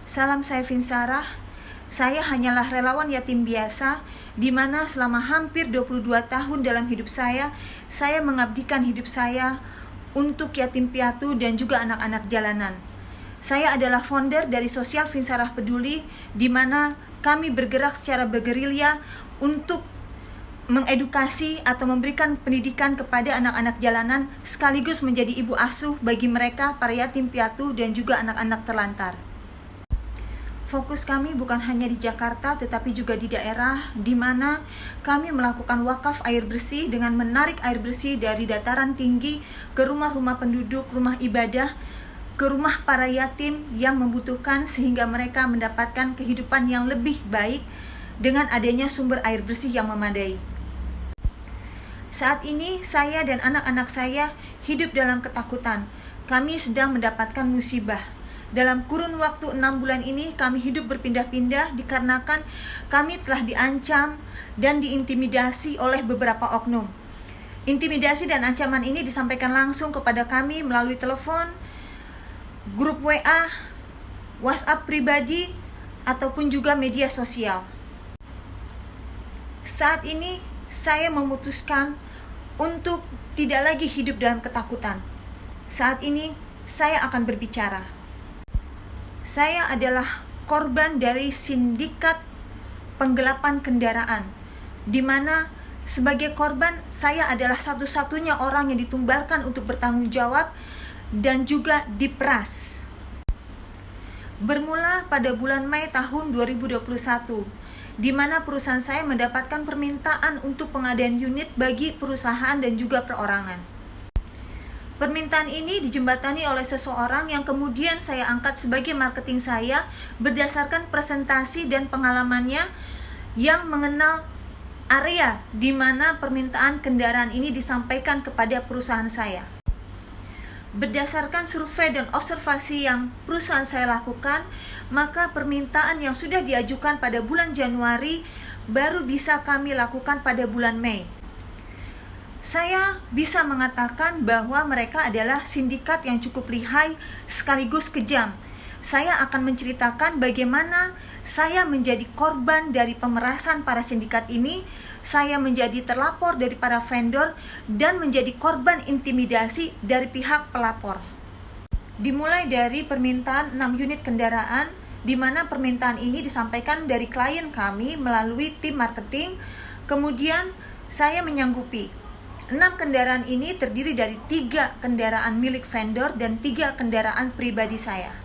Salam, saya Vinsarah. Saya hanyalah relawan yatim biasa, di mana selama hampir 22 tahun dalam hidup saya mengabdikan hidup saya untuk yatim piatu dan juga anak-anak jalanan. Saya adalah founder dari Sosial Vinsarah Peduli, di mana kami bergerak secara bergerilya untuk mengedukasi atau memberikan pendidikan kepada anak-anak jalanan, sekaligus menjadi ibu asuh bagi mereka, para yatim piatu dan juga anak-anak terlantar. Fokus kami bukan hanya di Jakarta, tetapi juga di daerah di mana kami melakukan wakaf air bersih dengan menarik air bersih dari dataran tinggi ke rumah-rumah penduduk, rumah ibadah, ke rumah para yatim yang membutuhkan, sehingga mereka mendapatkan kehidupan yang lebih baik dengan adanya sumber air bersih yang memadai. Saat ini saya dan anak-anak saya hidup dalam ketakutan. Kami sedang mendapatkan musibah. Dalam kurun waktu 6 bulan ini kami hidup berpindah-pindah dikarenakan kami telah diancam dan diintimidasi oleh beberapa oknum. Intimidasi dan ancaman ini disampaikan langsung kepada kami melalui telepon, grup WA, WhatsApp pribadi, ataupun juga media sosial. Saat ini saya memutuskan untuk tidak lagi hidup dalam ketakutan. Saat ini saya akan berbicara. Saya adalah korban dari sindikat penggelapan kendaraan, di mana sebagai korban saya adalah satu-satunya orang yang ditumbalkan untuk bertanggung jawab dan juga diperas. Bermula pada bulan Mei tahun 2021, di mana perusahaan saya mendapatkan permintaan untuk pengadaan unit bagi perusahaan dan juga perorangan. Permintaan ini dijembatani oleh seseorang yang kemudian saya angkat sebagai marketing saya berdasarkan presentasi dan pengalamannya yang mengenal area di mana permintaan kendaraan ini disampaikan kepada perusahaan saya. Berdasarkan survei dan observasi yang perusahaan saya lakukan, maka permintaan yang sudah diajukan pada bulan Januari baru bisa kami lakukan pada bulan Mei. Saya bisa mengatakan bahwa mereka adalah sindikat yang cukup lihai sekaligus kejam. Saya akan menceritakan bagaimana saya menjadi korban dari pemerasan para sindikat ini, saya menjadi terlapor dari para vendor, dan menjadi korban intimidasi dari pihak pelapor. Dimulai dari permintaan 6 unit kendaraan, di mana permintaan ini disampaikan dari klien kami melalui tim marketing. Kemudian saya menyanggupi. 6 kendaraan ini terdiri dari 3 kendaraan milik vendor dan 3 kendaraan pribadi saya.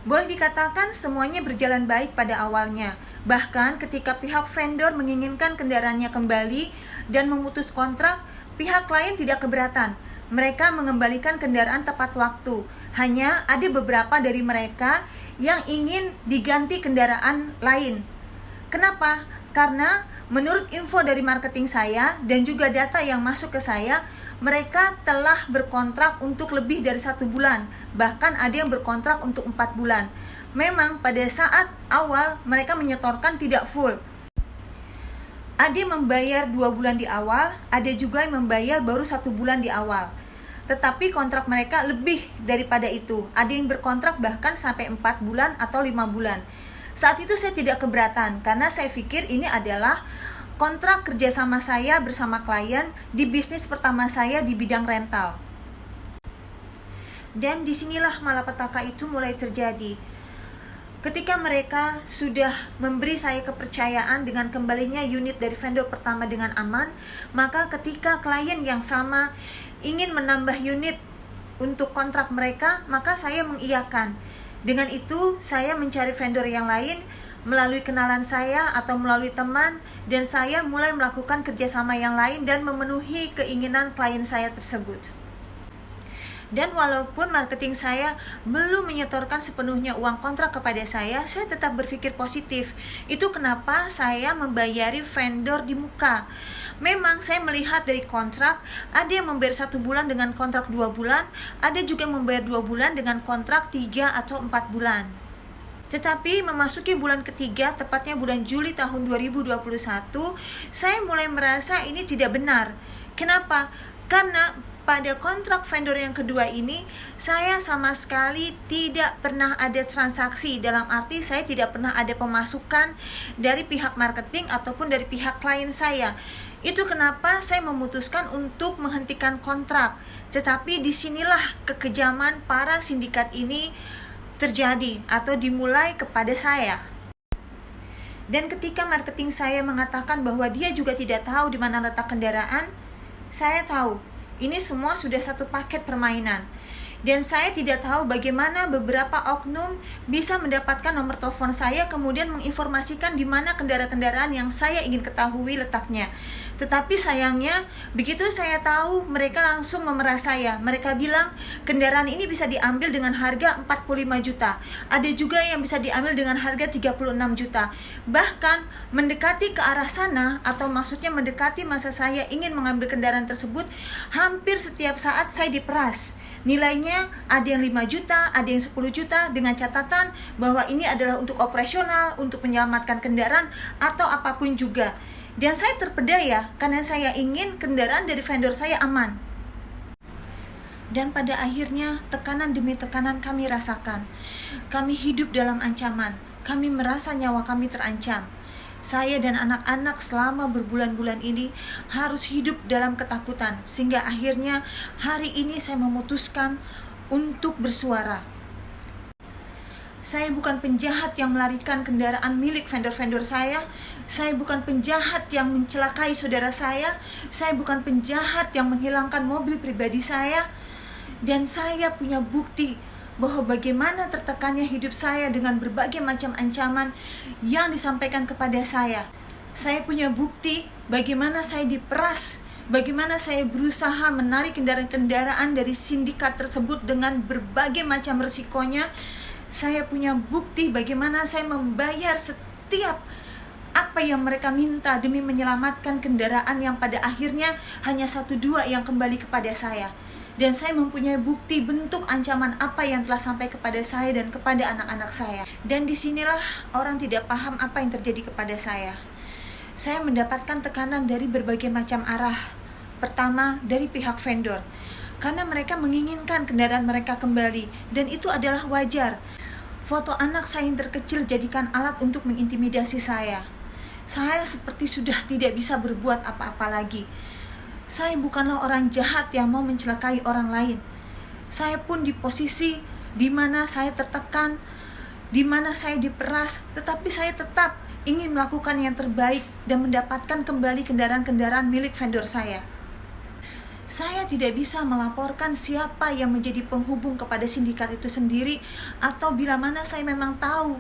Boleh dikatakan semuanya berjalan baik pada awalnya. Bahkan ketika pihak vendor menginginkan kendaraannya kembali dan memutus kontrak, pihak klien tidak keberatan. Mereka mengembalikan kendaraan tepat waktu. Hanya ada beberapa dari mereka yang ingin diganti kendaraan lain. Kenapa? Karena menurut info dari marketing saya dan juga data yang masuk ke saya, mereka telah berkontrak untuk lebih dari 1 bulan. Bahkan ada yang berkontrak untuk 4 bulan. Memang pada saat awal mereka menyetorkan tidak full. Ada yang membayar 2 bulan di awal, ada juga yang membayar baru 1 bulan di awal. Tetapi kontrak mereka lebih daripada itu. Ada yang berkontrak bahkan sampai 4 bulan atau 5 bulan. Saat itu saya tidak keberatan karena saya pikir ini adalah kontrak kerjasama saya bersama klien di bisnis pertama saya di bidang rental. Dan disinilah malapetaka itu mulai terjadi. Ketika mereka sudah memberi saya kepercayaan dengan kembalinya unit dari vendor pertama dengan aman, maka ketika klien yang sama ingin menambah unit untuk kontrak mereka, maka saya mengiyakan. Dengan itu, saya mencari vendor yang lain melalui kenalan saya atau melalui teman, dan saya mulai melakukan kerjasama yang lain dan memenuhi keinginan klien saya tersebut. Dan walaupun marketing saya belum menyetorkan sepenuhnya uang kontrak kepada saya tetap berpikir positif. Itu kenapa saya membayari vendor di muka. Memang saya melihat dari kontrak, ada yang membayar 1 bulan dengan kontrak 2 bulan, ada juga yang membayar 2 bulan dengan kontrak 3 atau 4 bulan. Tetapi memasuki bulan ketiga, tepatnya bulan Juli tahun 2021, saya mulai merasa ini tidak benar. Kenapa? Karena pada kontrak vendor yang kedua ini, saya sama sekali tidak pernah ada transaksi. Dalam arti saya tidak pernah ada pemasukan dari pihak marketing ataupun dari pihak klien saya. Itu kenapa saya memutuskan untuk menghentikan kontrak. Tetapi disinilah kekejaman para sindikat ini terjadi atau dimulai kepada saya. Dan ketika marketing saya mengatakan bahwa dia juga tidak tahu di mana letak kendaraan, saya tahu ini semua sudah satu paket permainan. Dan saya tidak tahu bagaimana beberapa oknum bisa mendapatkan nomor telepon saya, kemudian menginformasikan di mana kendaraan-kendaraan yang saya ingin ketahui letaknya. Tetapi sayangnya, begitu saya tahu, mereka langsung memerah saya. Mereka bilang, kendaraan ini bisa diambil dengan harga 45 juta. Ada juga yang bisa diambil dengan harga 36 juta. Bahkan, mendekati ke arah sana, atau maksudnya mendekati masa saya ingin mengambil kendaraan tersebut, hampir setiap saat saya diperas. Nilainya ada yang 5 juta, ada yang 10 juta, dengan catatan bahwa ini adalah untuk operasional, untuk menyelamatkan kendaraan, atau apapun juga. Dan saya terpedaya karena saya ingin kendaraan dari vendor saya aman. Dan pada akhirnya tekanan demi tekanan kami rasakan. Kami hidup dalam ancaman. Kami merasa nyawa kami terancam. Saya dan anak-anak selama berbulan-bulan ini harus hidup dalam ketakutan. Sehingga akhirnya hari ini saya memutuskan untuk bersuara. Saya bukan penjahat yang melarikan kendaraan milik vendor-vendor saya. Saya bukan penjahat yang mencelakai saudara saya. Saya bukan penjahat yang menghilangkan mobil pribadi saya. Dan saya punya bukti bahwa bagaimana tertekannya hidup saya dengan berbagai macam ancaman yang disampaikan kepada saya. Saya punya bukti bagaimana saya diperas, bagaimana saya berusaha menarik kendaraan-kendaraan dari sindikat tersebut dengan berbagai macam resikonya. Saya punya bukti bagaimana saya membayar setiap apa yang mereka minta demi menyelamatkan kendaraan yang pada akhirnya hanya 1-2 yang kembali kepada saya. Dan saya mempunyai bukti bentuk ancaman apa yang telah sampai kepada saya dan kepada anak-anak saya. Dan disinilah orang tidak paham apa yang terjadi kepada saya. Saya mendapatkan tekanan dari berbagai macam arah. Pertama, dari pihak vendor. Karena mereka menginginkan kendaraan mereka kembali. Dan itu adalah wajar. Foto anak saya yang terkecil jadikan alat untuk mengintimidasi saya. Saya seperti sudah tidak bisa berbuat apa-apa lagi. Saya bukanlah orang jahat yang mau mencelakai orang lain. Saya pun di posisi di mana saya tertekan, di mana saya diperas, tetapi saya tetap ingin melakukan yang terbaik dan mendapatkan kembali kendaraan-kendaraan milik vendor saya. Saya tidak bisa melaporkan siapa yang menjadi penghubung kepada sindikat itu sendiri, atau bila mana saya memang tahu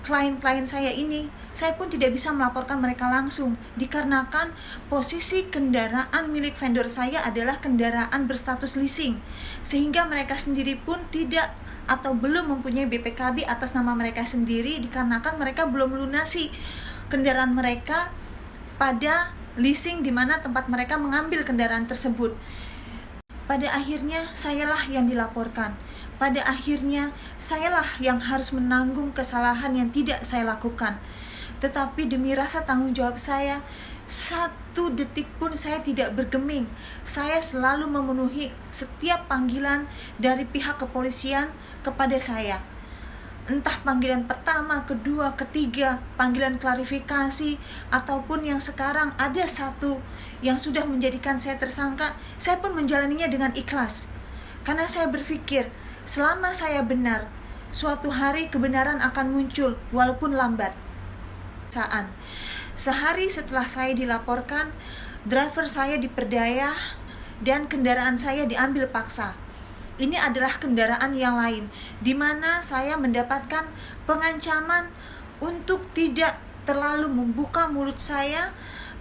klien-klien saya ini, saya pun tidak bisa melaporkan mereka langsung, dikarenakan posisi kendaraan milik vendor saya adalah kendaraan berstatus leasing, sehingga mereka sendiri pun tidak atau belum mempunyai BPKB atas nama mereka sendiri, dikarenakan mereka belum melunasi kendaraan mereka pada leasing di mana tempat mereka mengambil kendaraan tersebut. Pada akhirnya sayalah yang dilaporkan. Pada akhirnya sayalah yang harus menanggung kesalahan yang tidak saya lakukan. Tetapi demi rasa tanggung jawab saya, 1 detik pun saya tidak bergeming. Saya selalu memenuhi setiap panggilan dari pihak kepolisian kepada saya. Entah panggilan pertama, kedua, ketiga, panggilan klarifikasi, ataupun yang sekarang ada 1 yang sudah menjadikan saya tersangka, saya pun menjalaninya dengan ikhlas. Karena saya berpikir, selama saya benar, suatu hari kebenaran akan muncul walaupun lambat. Sehari setelah saya dilaporkan, driver saya diperdaya dan kendaraan saya diambil paksa. Ini adalah kendaraan yang lain, di mana saya mendapatkan pengancaman untuk tidak terlalu membuka mulut saya,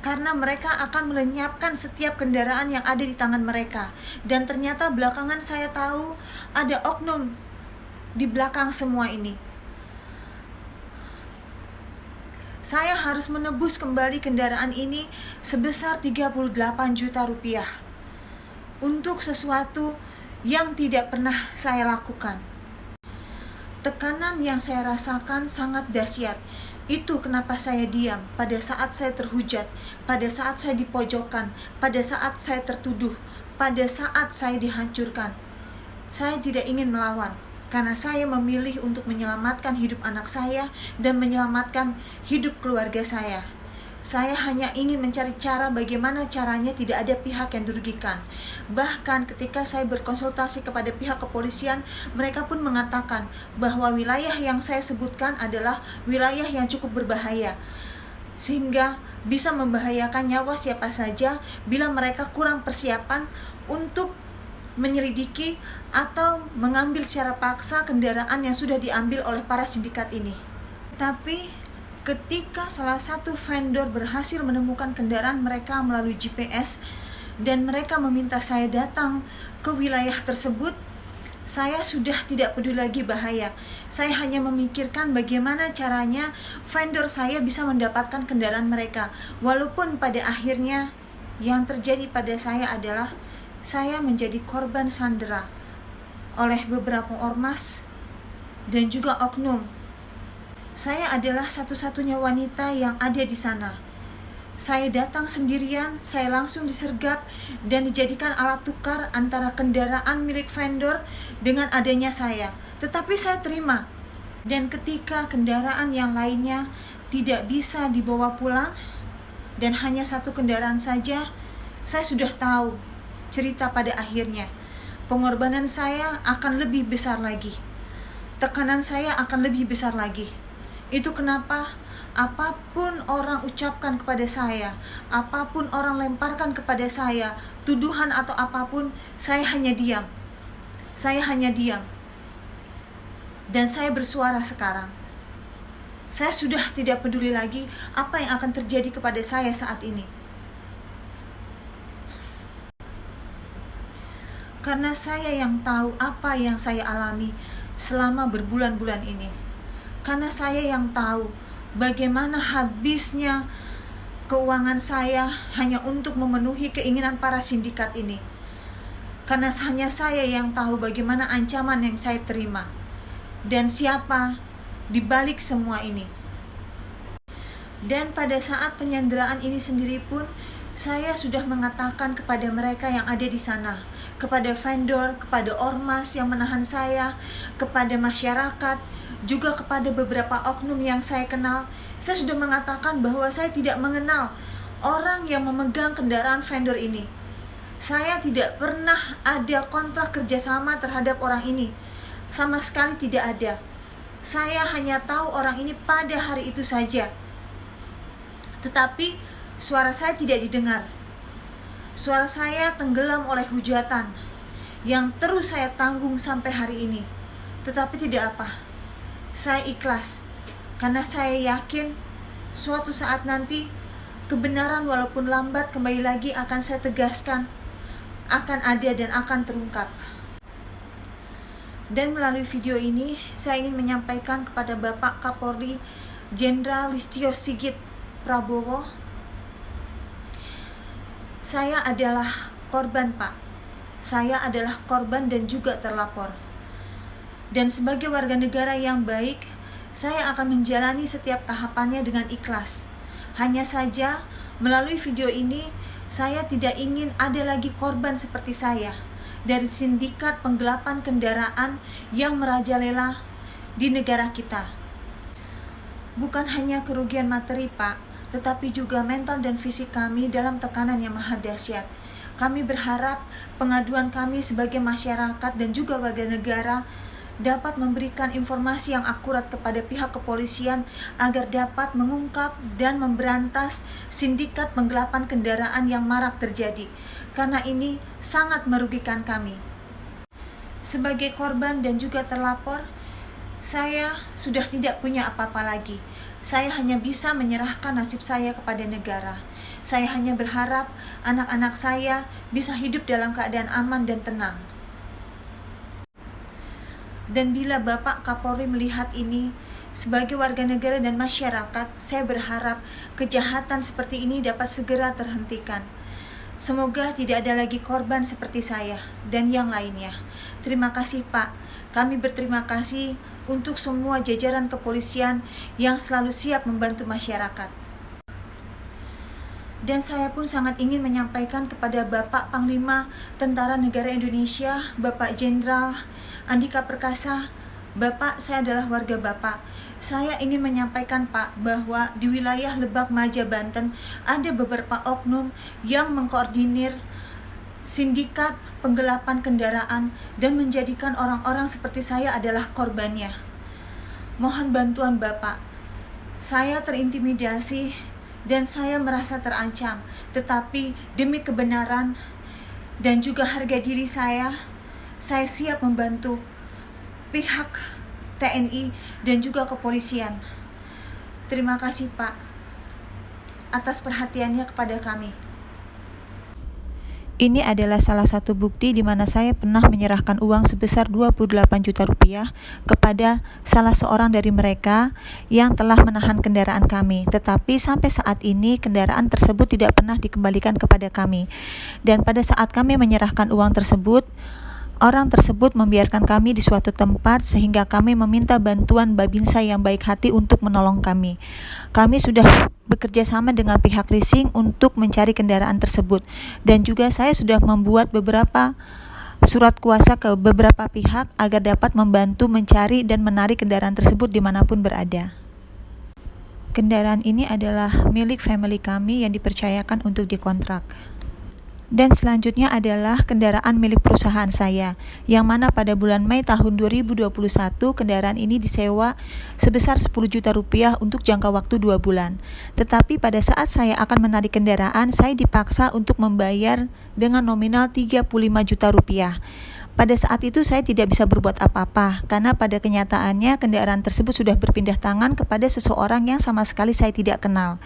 karena mereka akan melenyapkan setiap kendaraan yang ada di tangan mereka. Dan ternyata belakangan saya tahu ada oknum di belakang semua ini. Saya harus menebus kembali kendaraan ini sebesar 38 juta rupiah untuk sesuatu yang tidak pernah saya lakukan. Tekanan yang saya rasakan sangat dahsyat. Itu kenapa saya diam pada saat saya terhujat, pada saat saya dipojokkan, pada saat saya tertuduh, pada saat saya dihancurkan. Saya tidak ingin melawan, karena saya memilih untuk menyelamatkan hidup anak saya dan menyelamatkan hidup keluarga saya. Saya hanya ingin mencari cara bagaimana caranya tidak ada pihak yang dirugikan. Bahkan ketika saya berkonsultasi kepada pihak kepolisian, mereka pun mengatakan bahwa wilayah yang saya sebutkan adalah wilayah yang cukup berbahaya, sehingga bisa membahayakan nyawa siapa saja bila mereka kurang persiapan untuk menyelidiki atau mengambil secara paksa kendaraan yang sudah diambil oleh para sindikat ini. Tapi ketika salah satu vendor berhasil menemukan kendaraan mereka melalui GPS dan mereka meminta saya datang ke wilayah tersebut, saya sudah tidak peduli lagi bahaya. Saya hanya memikirkan bagaimana caranya vendor saya bisa mendapatkan kendaraan mereka. Walaupun pada akhirnya yang terjadi pada saya adalah saya menjadi korban sandera oleh beberapa ormas dan juga oknum. Saya adalah satu-satunya wanita yang ada di sana. Saya datang sendirian, saya langsung disergap dan dijadikan alat tukar antara kendaraan milik vendor dengan adanya saya. Tetapi saya terima. Dan ketika kendaraan yang lainnya tidak bisa dibawa pulang dan hanya satu kendaraan saja, saya sudah tahu cerita pada akhirnya. Pengorbanan saya akan lebih besar lagi. Tekanan saya akan lebih besar lagi. Itu kenapa apapun orang ucapkan kepada saya, apapun orang lemparkan kepada saya, tuduhan atau apapun, saya hanya diam. Saya hanya diam. Dan saya bersuara sekarang. Saya sudah tidak peduli lagi apa yang akan terjadi kepada saya saat ini. Karena saya yang tahu apa yang saya alami selama berbulan-bulan ini. Karena saya yang tahu bagaimana habisnya keuangan saya hanya untuk memenuhi keinginan para sindikat ini. Karena hanya saya yang tahu bagaimana ancaman yang saya terima dan siapa di balik semua ini. Dan pada saat penyanderaan ini sendiri pun, saya sudah mengatakan kepada mereka yang ada di sana, kepada vendor, kepada ormas yang menahan saya, kepada masyarakat, juga kepada beberapa oknum yang saya kenal, saya sudah mengatakan bahwa saya tidak mengenal orang yang memegang kendaraan vendor ini. Saya tidak pernah ada kontrak kerjasama terhadap orang ini. Sama sekali tidak ada. Saya hanya tahu orang ini pada hari itu saja. Tetapi suara saya tidak didengar. Suara saya tenggelam oleh hujatan yang terus saya tanggung sampai hari ini. Tetapi tidak apa. Saya ikhlas, karena saya yakin suatu saat nanti kebenaran walaupun lambat kembali lagi akan saya tegaskan, akan ada dan akan terungkap. Dan melalui video ini saya ingin menyampaikan kepada Bapak Kapolri Jenderal Listio Sigit Prabowo, saya adalah korban, Pak. Saya adalah korban dan juga terlapor. Dan sebagai warga negara yang baik, saya akan menjalani setiap tahapannya dengan ikhlas. Hanya saja, melalui video ini, saya tidak ingin ada lagi korban seperti saya dari sindikat penggelapan kendaraan yang merajalela di negara kita. Bukan hanya kerugian materi, Pak, tetapi juga mental dan fisik kami dalam tekanan yang maha dahsyat. Kami berharap pengaduan kami sebagai masyarakat dan juga warga negara dapat memberikan informasi yang akurat kepada pihak kepolisian agar dapat mengungkap dan memberantas sindikat penggelapan kendaraan yang marak terjadi, karena ini sangat merugikan kami. Sebagai korban dan juga terlapor, saya sudah tidak punya apa-apa lagi. Saya hanya bisa menyerahkan nasib saya kepada negara. Saya hanya berharap anak-anak saya bisa hidup dalam keadaan aman dan tenang. Dan bila Bapak Kapolri melihat ini, sebagai warga negara dan masyarakat, saya berharap kejahatan seperti ini dapat segera terhentikan. Semoga tidak ada lagi korban seperti saya dan yang lainnya. Terima kasih, Pak. Kami berterima kasih untuk semua jajaran kepolisian yang selalu siap membantu masyarakat. Dan saya pun sangat ingin menyampaikan kepada Bapak Panglima Tentara Negara Indonesia, Bapak Jenderal Andika Perkasa, Bapak, saya adalah warga Bapak. Saya ingin menyampaikan Pak bahwa di wilayah Lebak Maja, Banten ada beberapa oknum yang mengkoordinir sindikat penggelapan kendaraan dan menjadikan orang-orang seperti saya adalah korbannya. Mohon bantuan Bapak. Saya terintimidasi dan saya merasa terancam, tetapi demi kebenaran dan juga harga diri saya siap membantu pihak TNI dan juga kepolisian. Terima kasih Pak atas perhatiannya kepada kami. Ini adalah salah satu bukti di mana saya pernah menyerahkan uang sebesar 28 juta rupiah kepada salah seorang dari mereka yang telah menahan kendaraan kami. Tetapi sampai saat ini kendaraan tersebut tidak pernah dikembalikan kepada kami. Dan pada saat kami menyerahkan uang tersebut, orang tersebut membiarkan kami di suatu tempat sehingga kami meminta bantuan Babinsa yang baik hati untuk menolong kami. Kami sudah bekerja sama dengan pihak leasing untuk mencari kendaraan tersebut, dan juga saya sudah membuat beberapa surat kuasa ke beberapa pihak agar dapat membantu mencari dan menarik kendaraan tersebut dimanapun berada. Kendaraan ini adalah milik family kami yang dipercayakan untuk dikontrak. Dan selanjutnya adalah kendaraan milik perusahaan saya, yang mana pada bulan Mei tahun 2021 kendaraan ini disewa sebesar 10 juta rupiah untuk jangka waktu 2 bulan. Tetapi pada saat saya akan menarik kendaraan, saya dipaksa untuk membayar dengan nominal 35 juta rupiah. Pada saat itu saya tidak bisa berbuat apa-apa, karena pada kenyataannya kendaraan tersebut sudah berpindah tangan kepada seseorang yang sama sekali saya tidak kenal.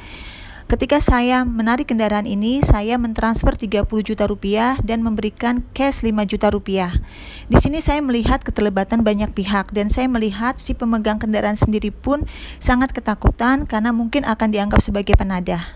Ketika saya menarik kendaraan ini, saya mentransfer 30 juta rupiah dan memberikan cash 5 juta rupiah. Di sini saya melihat keterlibatan banyak pihak dan saya melihat si pemegang kendaraan sendiri pun sangat ketakutan karena mungkin akan dianggap sebagai penadah.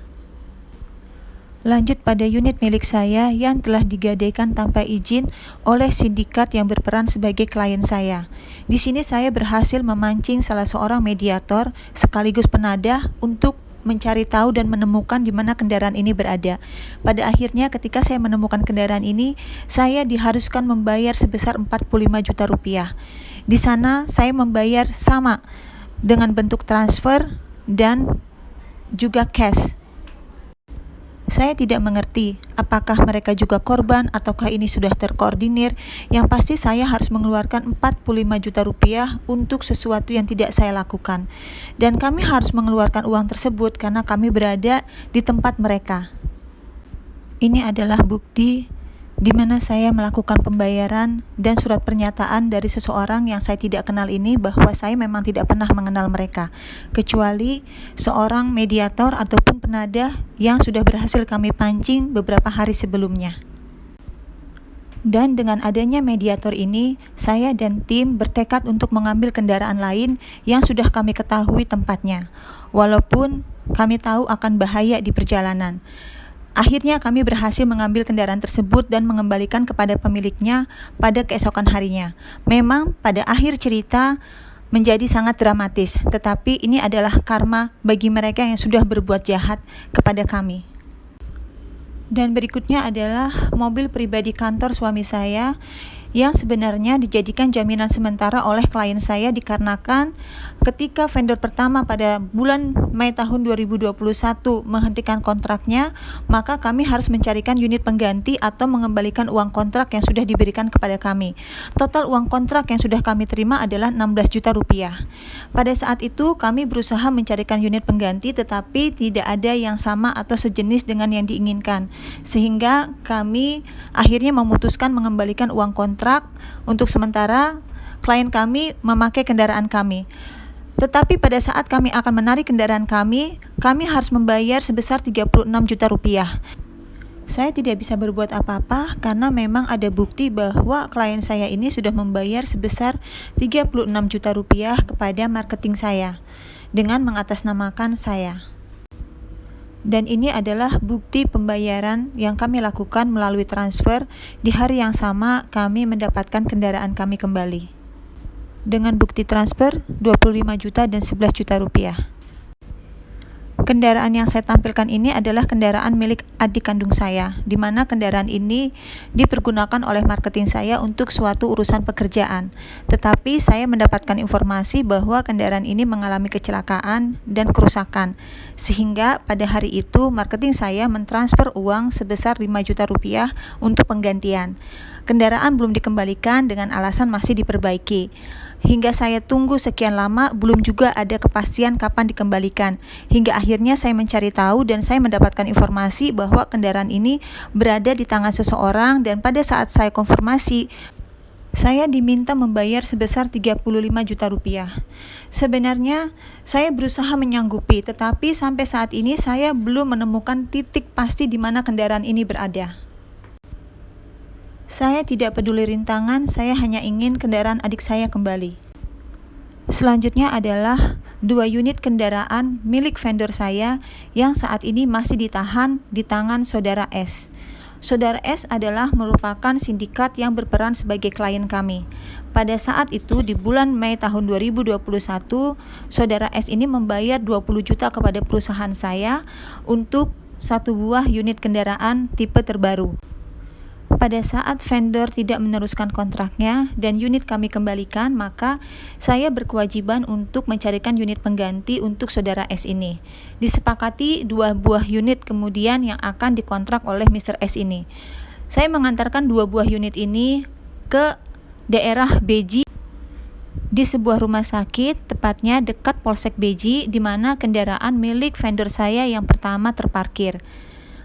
Lanjut pada unit milik saya yang telah digadaikan tanpa izin oleh sindikat yang berperan sebagai klien saya. Di sini saya berhasil memancing salah seorang mediator sekaligus penadah untuk mencari tahu dan menemukan di mana kendaraan ini berada. Pada akhirnya ketika saya menemukan kendaraan ini, saya diharuskan membayar sebesar 45 juta rupiah. Di sana saya membayar sama dengan bentuk transfer dan juga cash. Saya tidak mengerti apakah mereka juga korban ataukah ini sudah terkoordinir. Yang pasti saya harus mengeluarkan 45 juta rupiah untuk sesuatu yang tidak saya lakukan. Dan kami harus mengeluarkan uang tersebut karena kami berada di tempat mereka. Ini adalah bukti di mana saya melakukan pembayaran dan surat pernyataan dari seseorang yang saya tidak kenal ini bahwa saya memang tidak pernah mengenal mereka, kecuali seorang mediator ataupun penadah yang sudah berhasil kami pancing beberapa hari sebelumnya. Dan dengan adanya mediator ini, saya dan tim bertekad untuk mengambil kendaraan lain yang sudah kami ketahui tempatnya, walaupun kami tahu akan bahaya di perjalanan. Akhirnya kami berhasil mengambil kendaraan tersebut dan mengembalikan kepada pemiliknya pada keesokan harinya. Memang pada akhir cerita menjadi sangat dramatis, tetapi ini adalah karma bagi mereka yang sudah berbuat jahat kepada kami. Dan berikutnya adalah mobil pribadi kantor suami saya yang sebenarnya dijadikan jaminan sementara oleh klien saya dikarenakan ketika vendor pertama pada bulan Mei tahun 2021 menghentikan kontraknya, maka kami harus mencarikan unit pengganti atau mengembalikan uang kontrak yang sudah diberikan kepada kami. Total uang kontrak yang sudah kami terima adalah 16 juta rupiah. Pada saat itu kami berusaha mencarikan unit pengganti tetapi tidak ada yang sama atau sejenis dengan yang diinginkan, sehingga kami akhirnya memutuskan mengembalikan uang kontrak. Untuk sementara klien kami memakai kendaraan kami. Tetapi pada saat kami akan menarik kendaraan kami harus membayar sebesar 36 juta rupiah. Saya tidak bisa berbuat apa-apa karena memang ada bukti bahwa klien saya ini sudah membayar sebesar 36 juta rupiah kepada marketing saya dengan mengatasnamakan saya. Dan ini adalah bukti pembayaran yang kami lakukan melalui transfer. Di hari yang sama kami mendapatkan kendaraan kami kembali dengan bukti transfer 25 juta dan 11 juta rupiah. Kendaraan yang saya tampilkan ini adalah kendaraan milik adik kandung saya, di mana kendaraan ini dipergunakan oleh marketing saya untuk suatu urusan pekerjaan. Tetapi saya mendapatkan informasi bahwa kendaraan ini mengalami kecelakaan dan kerusakan, sehingga pada hari itu marketing saya mentransfer uang sebesar 5 juta rupiah untuk penggantian. Kendaraan belum dikembalikan dengan alasan masih diperbaiki. Hingga saya tunggu sekian lama, belum juga ada kepastian kapan dikembalikan. Hingga akhirnya saya mencari tahu dan saya mendapatkan informasi bahwa kendaraan ini berada di tangan seseorang, dan pada saat saya konfirmasi, saya diminta membayar sebesar 35 juta rupiah. Sebenarnya saya berusaha menyanggupi, tetapi sampai saat ini saya belum menemukan titik pasti di mana kendaraan ini berada. Saya tidak peduli rintangan, saya hanya ingin kendaraan adik saya kembali. Selanjutnya adalah 2 unit kendaraan milik vendor saya yang saat ini masih ditahan di tangan saudara S. Saudara S adalah merupakan sindikat yang berperan sebagai klien kami. Pada saat itu di bulan Mei tahun 2021, saudara S ini membayar 20 juta kepada perusahaan saya untuk 1 buah unit kendaraan tipe terbaru. Pada saat vendor tidak meneruskan kontraknya dan unit kami kembalikan, maka saya berkewajiban untuk mencarikan unit pengganti untuk saudara S ini. Disepakati 2 buah unit kemudian yang akan dikontrak oleh Mr. S ini. Saya mengantarkan 2 buah unit ini ke daerah Beji di sebuah rumah sakit, tepatnya dekat Polsek Beji, di mana kendaraan milik vendor saya yang pertama terparkir.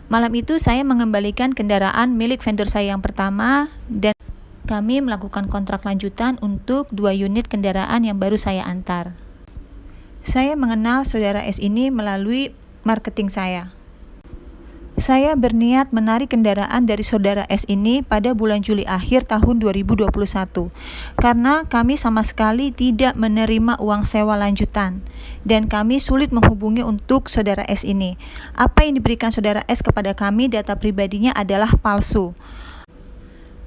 Malam itu saya mengembalikan kendaraan milik vendor saya yang pertama dan kami melakukan kontrak lanjutan untuk 2 unit kendaraan yang baru saya antar. Saya mengenal saudara S ini melalui marketing saya. Saya berniat menarik kendaraan dari saudara S ini pada bulan Juli akhir tahun 2021 karena kami sama sekali tidak menerima uang sewa lanjutan dan kami sulit menghubungi untuk saudara S ini. Apa yang diberikan saudara S kepada kami, data pribadinya adalah palsu.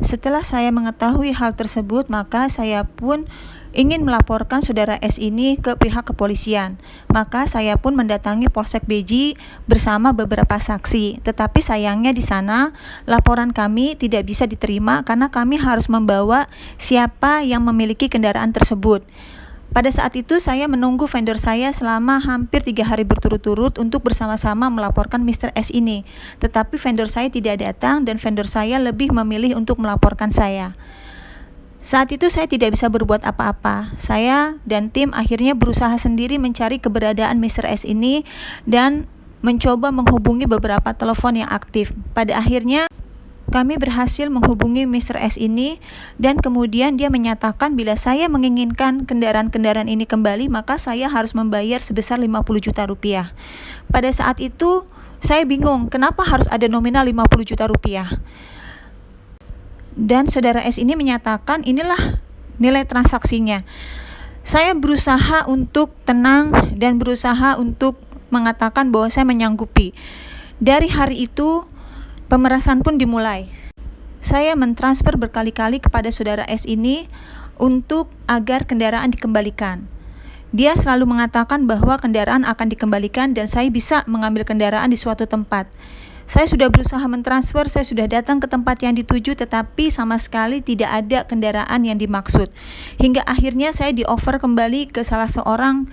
Setelah saya mengetahui hal tersebut, maka saya pun ingin melaporkan saudara S ini ke pihak kepolisian. Maka saya pun mendatangi Polsek Beji bersama beberapa saksi. Tetapi sayangnya di sana laporan kami tidak bisa diterima karena kami harus membawa siapa yang memiliki kendaraan tersebut. Pada saat itu saya menunggu vendor saya selama hampir 3 hari berturut-turut untuk bersama-sama melaporkan Mr. S ini. Tetapi vendor saya tidak datang dan vendor saya lebih memilih untuk melaporkan saya. Saat itu saya tidak bisa berbuat apa-apa. Saya dan tim akhirnya berusaha sendiri mencari keberadaan Mr. S ini dan mencoba menghubungi beberapa telepon yang aktif. Pada akhirnya kami berhasil menghubungi Mr. S ini dan kemudian dia menyatakan bila saya menginginkan kendaraan-kendaraan ini kembali, maka saya harus membayar sebesar 50 juta rupiah. Pada saat itu saya bingung kenapa harus ada nominal 50 juta rupiah. Dan saudara S ini menyatakan inilah nilai transaksinya. Saya berusaha untuk tenang dan berusaha untuk mengatakan bahwa saya menyanggupi. Dari hari itu pemerasan pun dimulai. Saya mentransfer berkali-kali kepada saudara S ini untuk agar kendaraan dikembalikan. Dia selalu mengatakan bahwa kendaraan akan dikembalikan dan saya bisa mengambil kendaraan di suatu tempat. Saya sudah berusaha mentransfer, saya sudah datang ke tempat yang dituju, tetapi sama sekali tidak ada kendaraan yang dimaksud. Hingga akhirnya saya di-offer kembali ke salah seorang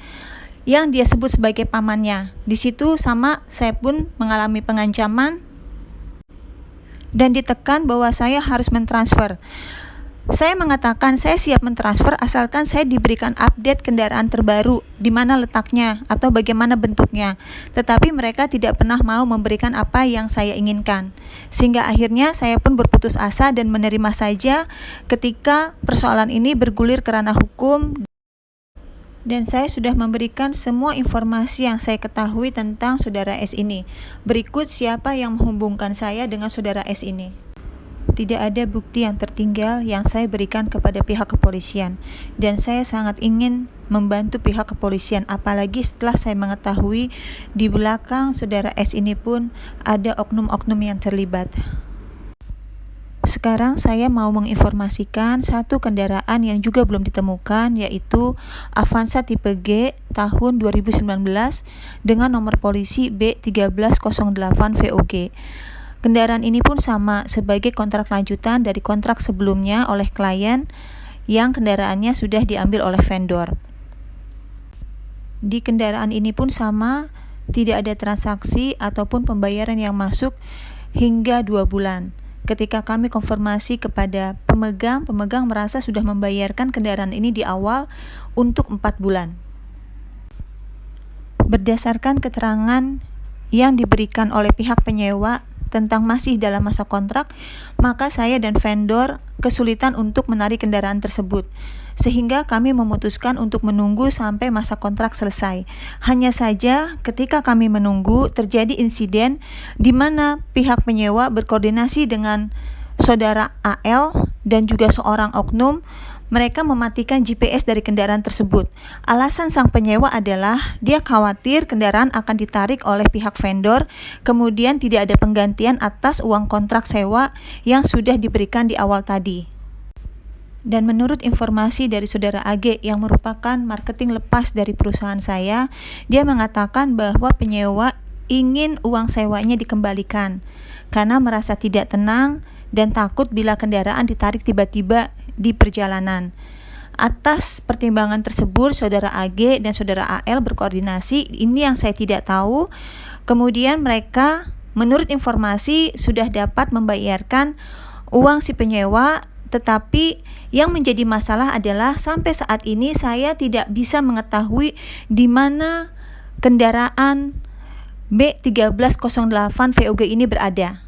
yang dia sebut sebagai pamannya. Di situ sama saya pun mengalami pengancaman dan ditekan bahwa saya harus mentransfer. Saya mengatakan saya siap mentransfer asalkan saya diberikan update kendaraan terbaru, di mana letaknya atau bagaimana bentuknya. Tetapi mereka tidak pernah mau memberikan apa yang saya inginkan. Sehingga akhirnya saya pun berputus asa dan menerima saja ketika persoalan ini bergulir ke ranah hukum. Dan saya sudah memberikan semua informasi yang saya ketahui tentang saudara S ini. Berikut siapa yang menghubungkan saya dengan saudara S ini. Tidak ada bukti yang tertinggal yang saya berikan kepada pihak kepolisian dan saya sangat ingin membantu pihak kepolisian, apalagi setelah saya mengetahui di belakang saudara S ini pun ada oknum-oknum yang terlibat. Sekarang saya mau menginformasikan satu kendaraan yang juga belum ditemukan, yaitu Avanza tipe G tahun 2019 dengan nomor polisi B1308 VOG. Kendaraan ini pun sama sebagai kontrak lanjutan dari kontrak sebelumnya oleh klien yang kendaraannya sudah diambil oleh vendor. Di kendaraan ini pun sama, tidak ada transaksi ataupun pembayaran yang masuk hingga 2 bulan. Ketika kami konfirmasi kepada pemegang merasa sudah membayarkan kendaraan ini di awal untuk 4 bulan. Berdasarkan keterangan yang diberikan oleh pihak penyewa tentang masih dalam masa kontrak, maka saya dan vendor kesulitan untuk menarik kendaraan tersebut, sehingga kami memutuskan untuk menunggu sampai masa kontrak selesai. Hanya saja ketika kami menunggu, terjadi insiden di mana pihak penyewa berkoordinasi dengan saudara AL dan juga seorang oknum. Mereka mematikan GPS dari kendaraan tersebut. Alasan sang penyewa adalah dia khawatir kendaraan akan ditarik oleh pihak vendor, kemudian tidak ada penggantian atas uang kontrak sewa yang sudah diberikan di awal tadi. Dan menurut informasi dari saudara AG yang merupakan marketing lepas dari perusahaan saya, dia mengatakan bahwa penyewa ingin uang sewanya dikembalikan karena merasa tidak tenang dan takut bila kendaraan ditarik tiba-tiba di perjalanan. Atas pertimbangan tersebut, saudara AG dan saudara AL berkoordinasi. Ini yang saya tidak tahu. Kemudian mereka menurut informasi sudah dapat membayarkan uang si penyewa, tetapi yang menjadi masalah adalah sampai saat ini saya tidak bisa mengetahui di mana kendaraan B1308 VOG ini berada.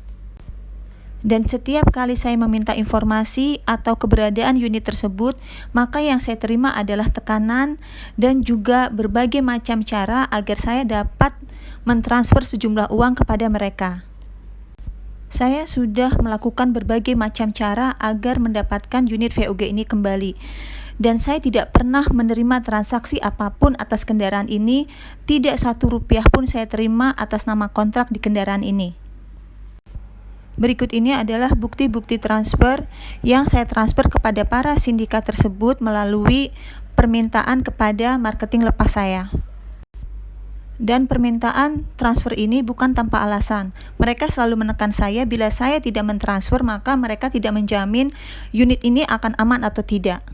Dan setiap kali saya meminta informasi atau keberadaan unit tersebut, maka yang saya terima adalah tekanan dan juga berbagai macam cara agar saya dapat mentransfer sejumlah uang kepada mereka. Saya sudah melakukan berbagai macam cara agar mendapatkan unit VOG ini kembali. Dan saya tidak pernah menerima transaksi apapun atas kendaraan ini, tidak 1 rupiah pun saya terima atas nama kontrak di kendaraan ini. Berikut ini adalah bukti-bukti transfer yang saya transfer kepada para sindikat tersebut melalui permintaan kepada marketing lepas saya. Dan permintaan transfer ini bukan tanpa alasan. Mereka selalu menekan saya bila saya tidak mentransfer, maka mereka tidak menjamin unit ini akan aman atau tidak.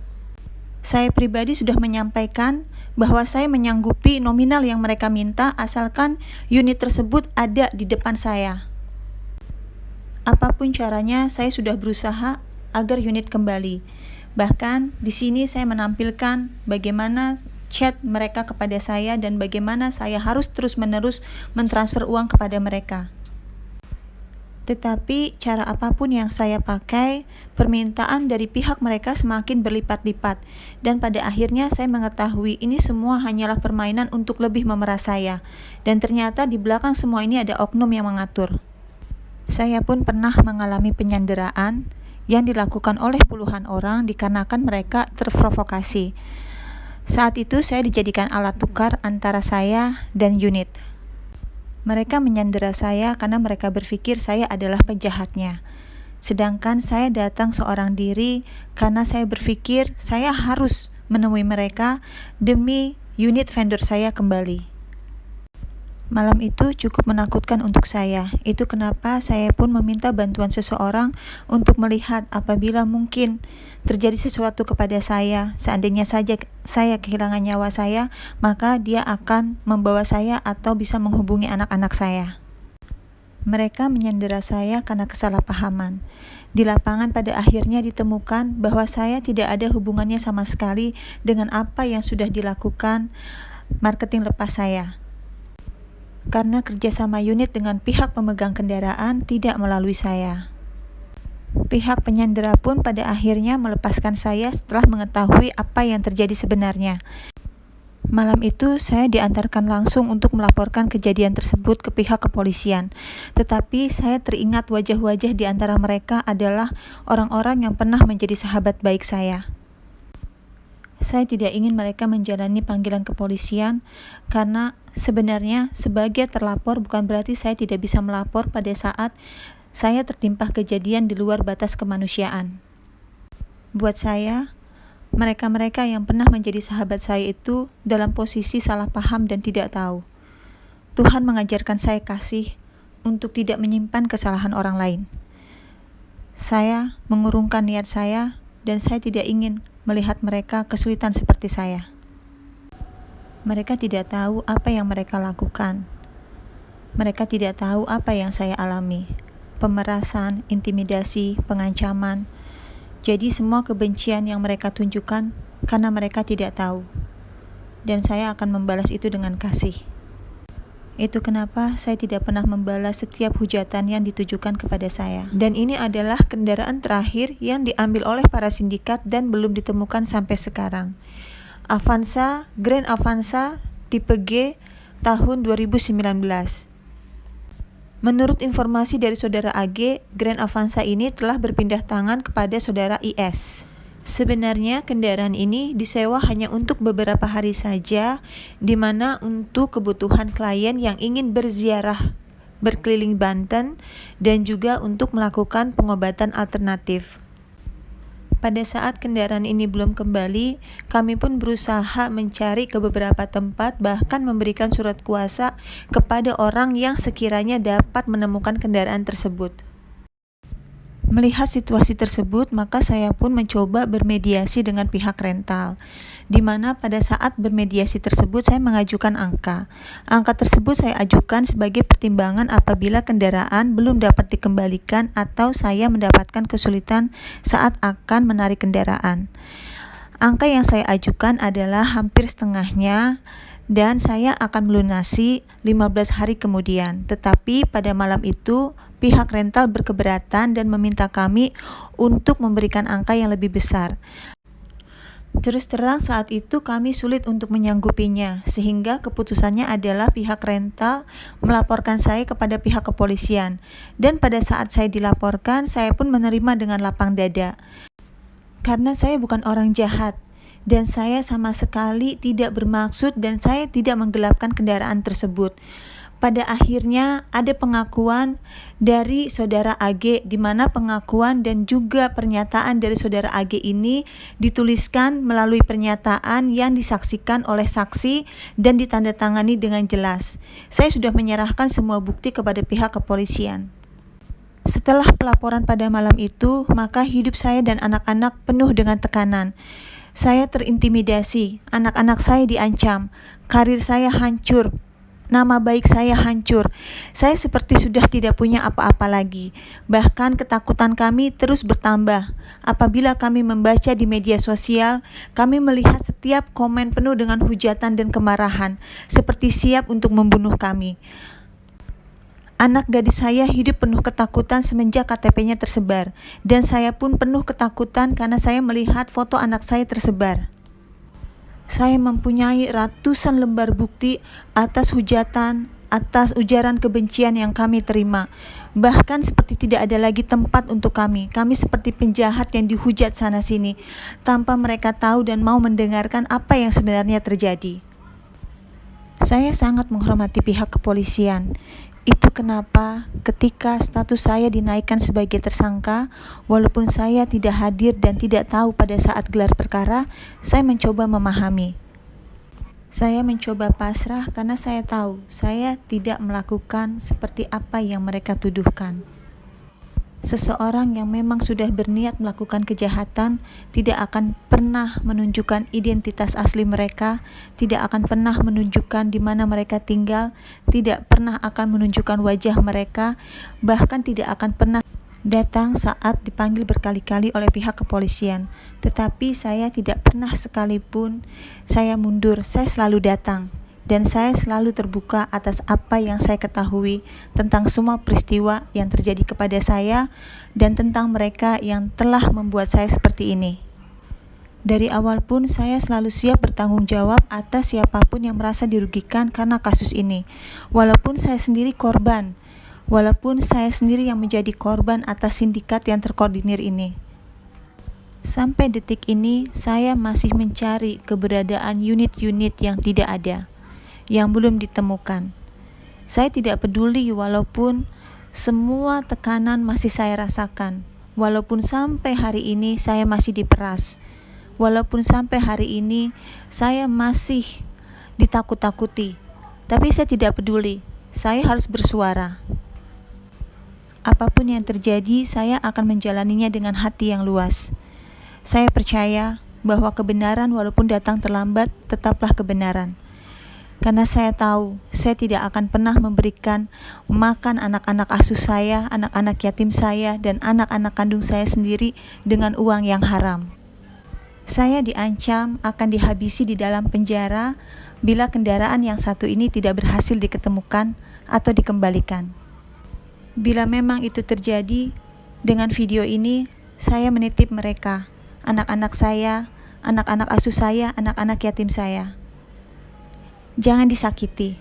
Saya pribadi sudah menyampaikan bahwa saya menyanggupi nominal yang mereka minta asalkan unit tersebut ada di depan saya. Apapun caranya, saya sudah berusaha agar unit kembali. Bahkan di sini saya menampilkan bagaimana chat mereka kepada saya dan bagaimana saya harus terus-menerus mentransfer uang kepada mereka. Tetapi cara apapun yang saya pakai, permintaan dari pihak mereka semakin berlipat-lipat. Dan pada akhirnya saya mengetahui ini semua hanyalah permainan untuk lebih memeras saya. Dan ternyata di belakang semua ini ada oknum yang mengatur. Saya pun pernah mengalami penyanderaan yang dilakukan oleh puluhan orang dikarenakan mereka terprovokasi. Saat itu saya dijadikan alat tukar antara saya dan unit. Mereka menyandera saya karena mereka berpikir saya adalah penjahatnya. Sedangkan saya datang seorang diri karena saya berpikir saya harus menemui mereka demi unit vendor saya kembali. Malam itu cukup menakutkan untuk saya. Itu kenapa saya pun meminta bantuan seseorang untuk melihat apabila mungkin terjadi sesuatu kepada saya. Seandainya saja saya kehilangan nyawa saya, maka dia akan membawa saya atau bisa menghubungi anak-anak saya. Mereka menyandera saya karena kesalahpahaman. Di lapangan pada akhirnya ditemukan bahwa saya tidak ada hubungannya sama sekali dengan apa yang sudah dilakukan marketing lepas saya. Karena kerjasama unit dengan pihak pemegang kendaraan tidak melalui saya. Pihak penyandera pun pada akhirnya melepaskan saya setelah mengetahui apa yang terjadi sebenarnya. Malam itu saya diantarkan langsung untuk melaporkan kejadian tersebut ke pihak kepolisian. Tetapi saya teringat wajah-wajah di antara mereka adalah orang-orang yang pernah menjadi sahabat baik saya. Saya tidak ingin mereka menjalani panggilan kepolisian karena sebenarnya sebagai terlapor bukan berarti saya tidak bisa melapor pada saat saya tertimpa kejadian di luar batas kemanusiaan. Buat saya, mereka-mereka yang pernah menjadi sahabat saya itu dalam posisi salah paham dan tidak tahu. Tuhan mengajarkan saya kasih untuk tidak menyimpan kesalahan orang lain. Saya mengurungkan niat saya dan saya tidak ingin melihat mereka kesulitan seperti saya. Mereka tidak tahu apa yang mereka lakukan. Mereka tidak tahu apa yang saya alami. Pemerasan, intimidasi, pengancaman. Jadi semua kebencian yang mereka tunjukkan karena mereka tidak tahu. Dan saya akan membalas itu dengan kasih. Itu kenapa saya tidak pernah membalas setiap hujatan yang ditujukan kepada saya. Dan ini adalah kendaraan terakhir yang diambil oleh para sindikat dan belum ditemukan sampai sekarang. Avanza, Grand Avanza tipe G tahun 2019. Menurut informasi dari saudara AG, Grand Avanza ini telah berpindah tangan kepada saudara IS. Sebenarnya kendaraan ini disewa hanya untuk beberapa hari saja, di mana untuk kebutuhan klien yang ingin berziarah berkeliling Banten dan juga untuk melakukan pengobatan alternatif. Pada saat kendaraan ini belum kembali, kami pun berusaha mencari ke beberapa tempat, bahkan memberikan surat kuasa kepada orang yang sekiranya dapat menemukan kendaraan tersebut. Melihat situasi tersebut, maka saya pun mencoba bermediasi dengan pihak rental, di mana pada saat bermediasi tersebut saya mengajukan angka. Angka tersebut saya ajukan sebagai pertimbangan apabila kendaraan belum dapat dikembalikan atau saya mendapatkan kesulitan saat akan menarik kendaraan. Angka yang saya ajukan adalah hampir setengahnya dan saya akan melunasi 15 hari kemudian. Tetapi pada malam itu pihak rental berkeberatan dan meminta kami untuk memberikan angka yang lebih besar. Terus terang saat itu kami sulit untuk menyanggupinya, sehingga keputusannya adalah pihak rental melaporkan saya kepada pihak kepolisian. Dan pada saat saya dilaporkan, saya pun menerima dengan lapang dada. Karena saya bukan orang jahat, dan saya sama sekali tidak bermaksud dan saya tidak menggelapkan kendaraan tersebut. Pada akhirnya ada pengakuan dari saudara AG, di mana pengakuan dan juga pernyataan dari saudara AG ini dituliskan melalui pernyataan yang disaksikan oleh saksi dan ditandatangani dengan jelas. Saya sudah menyerahkan semua bukti kepada pihak kepolisian. Setelah pelaporan pada malam itu, maka hidup saya dan anak-anak penuh dengan tekanan. Saya terintimidasi, anak-anak saya diancam, karir saya hancur, nama baik saya hancur. Saya seperti sudah tidak punya apa-apa lagi. Bahkan ketakutan kami terus bertambah. Apabila kami membaca di media sosial, kami melihat setiap komen penuh dengan hujatan dan kemarahan, seperti siap untuk membunuh kami. Anak gadis saya hidup penuh ketakutan semenjak KTP-nya tersebar, dan saya pun penuh ketakutan karena saya melihat foto anak saya tersebar. Saya mempunyai ratusan lembar bukti atas hujatan, atas ujaran kebencian yang kami terima. Bahkan seperti tidak ada lagi tempat untuk kami. Kami seperti penjahat yang dihujat sana-sini, tanpa mereka tahu dan mau mendengarkan apa yang sebenarnya terjadi. Saya sangat menghormati pihak kepolisian. Itu kenapa ketika status saya dinaikkan sebagai tersangka, walaupun saya tidak hadir dan tidak tahu pada saat gelar perkara, saya mencoba memahami. Saya mencoba pasrah karena saya tahu saya tidak melakukan seperti apa yang mereka tuduhkan. Seseorang yang memang sudah berniat melakukan kejahatan tidak akan pernah menunjukkan identitas asli mereka, tidak akan pernah menunjukkan di mana mereka tinggal, tidak pernah akan menunjukkan wajah mereka, bahkan tidak akan pernah datang saat dipanggil berkali-kali oleh pihak kepolisian. Tetapi saya tidak pernah sekalipun saya mundur, saya selalu datang. Dan saya selalu terbuka atas apa yang saya ketahui tentang semua peristiwa yang terjadi kepada saya dan tentang mereka yang telah membuat saya seperti ini. Dari awal pun saya selalu siap bertanggung jawab atas siapapun yang merasa dirugikan karena kasus ini. Walaupun saya sendiri korban, walaupun saya sendiri yang menjadi korban atas sindikat yang terkoordinir ini. Sampai detik ini saya masih mencari keberadaan unit-unit yang tidak ada, yang belum ditemukan. Saya tidak peduli walaupun Semua tekanan masih saya rasakan. Walaupun sampai hari ini saya masih diperas. Walaupun sampai hari ini saya masih ditakut-takuti. Tapi saya tidak peduli. Saya harus bersuara. Apapun yang terjadi, saya akan menjalaninya dengan hati yang luas. Saya percaya bahwa kebenaran walaupun datang terlambat, tetaplah kebenaran. Karena saya tahu, saya tidak akan pernah memberikan makan anak-anak asuh saya, anak-anak yatim saya, dan anak-anak kandung saya sendiri dengan uang yang haram. Saya diancam akan dihabisi di dalam penjara bila kendaraan yang satu ini tidak berhasil diketemukan atau dikembalikan. Bila memang itu terjadi, dengan video ini saya menitip mereka, anak-anak saya, anak-anak asuh saya, anak-anak yatim saya. Jangan disakiti.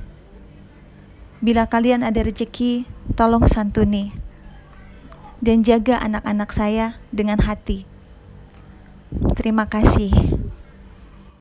Bila kalian ada rezeki, tolong santuni dan jaga anak-anak saya dengan hati. Terima kasih.